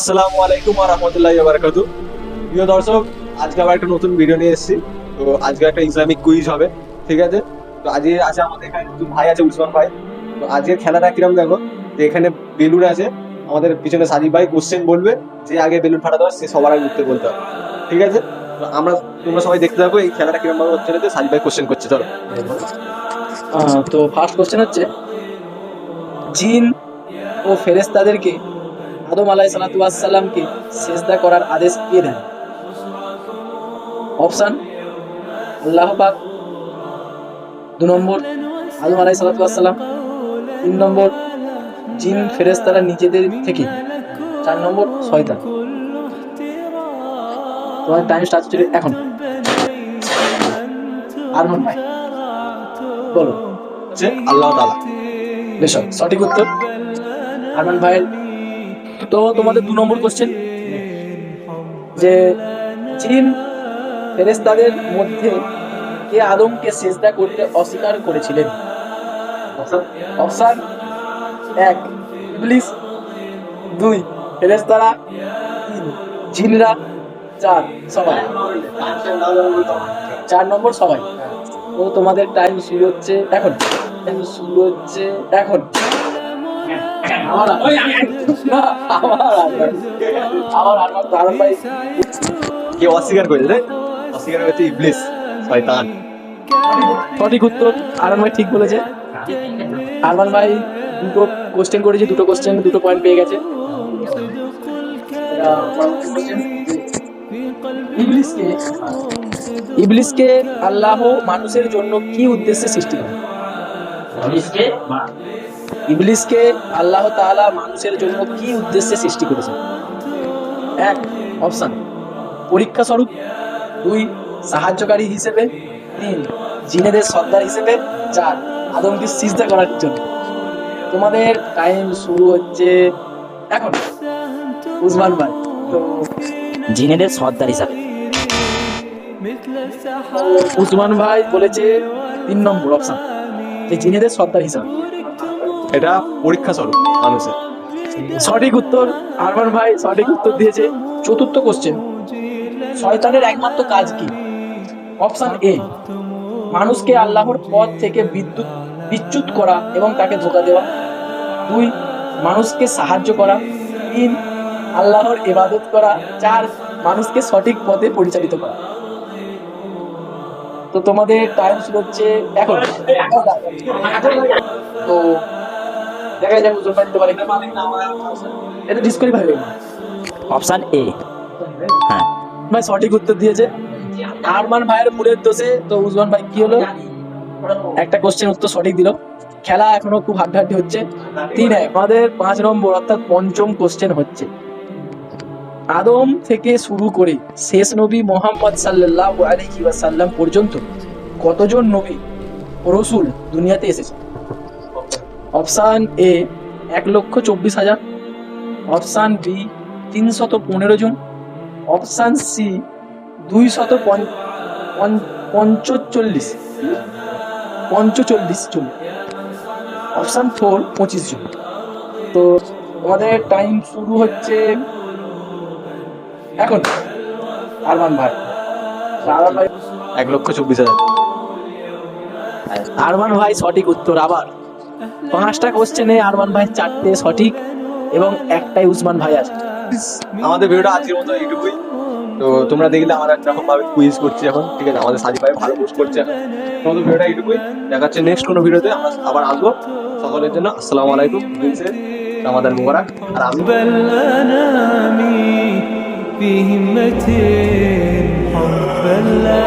আসসালামু আলাইকুম ওয়া রাহমাতুল্লাহি ওয়া বারাকাতুহু। প্রিয় দর্শক, আজকে আবার একটা নতুন ভিডিও নিয়ে এসেছি। তো আজকে একটা ইসলামিক কুইজ হবে, ঠিক আছে? তো আজকে আছে আমাদের এখানে দুজন ভাই আছে, উসমান ভাই। তো আজকের খেলাটা কিরকম দেখো, যে এখানে বেলুন আছে, আমাদের পিছনে সাজিব ভাই কোশ্চেন বলবে, যে আগে বেলুন ফাটাতে হবে সে সবার আগে উত্তর বলতে হবে, ঠিক আছে? তো তোমরা সবাই দেখতে থাকো এই খেলাটা কিরকম ভাবে হচ্ছে। সাজিব ভাই কোশ্চেন করছে, ধরো। তো ফার্স্ট কোশ্চেন হচ্ছে, জিন ও ফেরেশতাদেরকে আদম আলাইহিসসালামকে সিজদা করার আদেশ কে দেন? অপশন: আল্লাহ পাক, 2 নম্বর আদম আলাইহিসসালাম, 3 নম্বর জিন ফেরেশতারা নিজেদের থেকে, 4 নম্বর শয়তান। তোমার টাইম স্টার্ট হচ্ছে এখন। আরমান ভাই বলো। হচ্ছে আল্লাহ তাআলা। বেশ, সঠিক উত্তর আরমান ভাইয়ের। তো তোমাদের 2 নম্বর কোশ্চেন, যে জিন ফেরেশতাদের মধ্যে কে আদমকে সিজদা করতে অস্বীকার করেছিলেন? অপশন: 1 ইবলিস, 2 ফেরেশতারা, 3 জিনরা, 4 সবাই। 4 নম্বর সবাই। তো তোমাদের টাইম শুরু হচ্ছে এখন। আরমান ভাই কে অস্বীকার করেছে রে? অস্বীকার করেছে ইবলিস, শয়তান। সঠিক উত্তর, আরমান ভাই ঠিক বলেছে। আরমান ভাই 2টো কোশ্চেন করেছে, 2টো কোশ্চেন 2টো পয়েন্ট পেয়ে গেছে। ইবলিসকে আল্লাহ মানুষের জন্য কি উদ্দেশ্যে সৃষ্টি করেন? ইবলিসকে আল্লাহ তাআলা মানুষের জন্য কি উদ্দেশ্যে সৃষ্টি করেছেন? 1 অপশন: পরীক্ষা স্বরূপ, 2 সাহায্যকারী হিসেবে, 3 জিনেদের সর্দার হিসেবে, 4 আদমকে সিজদা করার জন্য। তোমাদের টাইম শুরু হচ্ছে এখন। উসমান ভাই, তো জিনেদের সর্দার হিসাবে। উসমান ভাই বলেছে 3 নম্বর অপশন, যে জিনেদের সর্দার হিসাবে। এটা পরীক্ষা স্বরূপ মানুষের। সঠিক উত্তর, আরমান ভাই সঠিক উত্তর দিয়েছে। 4র্থ কোশ্চেন, শয়তানের একমাত্র কাজ কি? অপশন: এ মানুষকে আল্লাহর পথ থেকে বিচ্যুত করা এবং তাকে ধোঁকা দেওয়া, 2 মানুষকে সাহায্য করা, 3 আল্লাহর ইবাদত করা, 4 মানুষকে সঠিক পথে পরিচালিত করা। তো তোমাদের টাইম শুরু হচ্ছে এখন। তো দেখা যাক উজ্জ্বল ভাই দিতে পারে। এটা ডিসকোয়ালিফাই হয়ে গেল। Option A. হ্যাঁ, ভাই সঠিক উত্তর দিয়েছে। আরমান ভাইয়ের ভুলের দোষে তো উজ্জ্বল ভাই কি হলো, একটা কোশ্চেন উত্তর সঠিক দিল। খেলা এখনো খুব হাড্ডাহাড্ডি হচ্ছে। 3-1। আমাদের 5 নম্বর অর্থাৎ পঞ্চম কোশ্চেন হচ্ছে, আদম থেকে শুরু করে শেষ নবী মুহাম্মদ সাল্লাল্লাহু আলাইহি ওয়াসাল্লাম পর্যন্ত কতজন নবী ও রাসূল দুনিয়াতে এসেছে? অপশন এ 1,24,000, অপশন বি 315 জন, অপশন সি 245 জন, অপশন 4 25 জন। তো আমাদের টাইম শুরু হচ্ছে এখন। আরমান ভাই 1,24,000। আরমান ভাই সঠিক উত্তর। আবার 5টা কোশ্চেনে আরমান ভাই 4টে সঠিক এবং একটাই উসমান ভাই আছে। আমাদের ভিডিওটা আজকের মতো এইটুকুই। তো তোমরা দেখলে আমরা এরকম ভাবে কুইজ করছি এখন, ঠিক আছে? আমাদের সাজিব ভাই ভালো পোস্ট করছে এখন। তোমাদের ভিডিওটা এইটুকুই, দেখা হচ্ছে নেক্সট কোনো ভিডিওতে। আমরা আবার আসবো। সকলের জন্য আসসালামু আলাইকুম, আমাদের মুবারক। আর আমি بل أنامي في همة حبا لا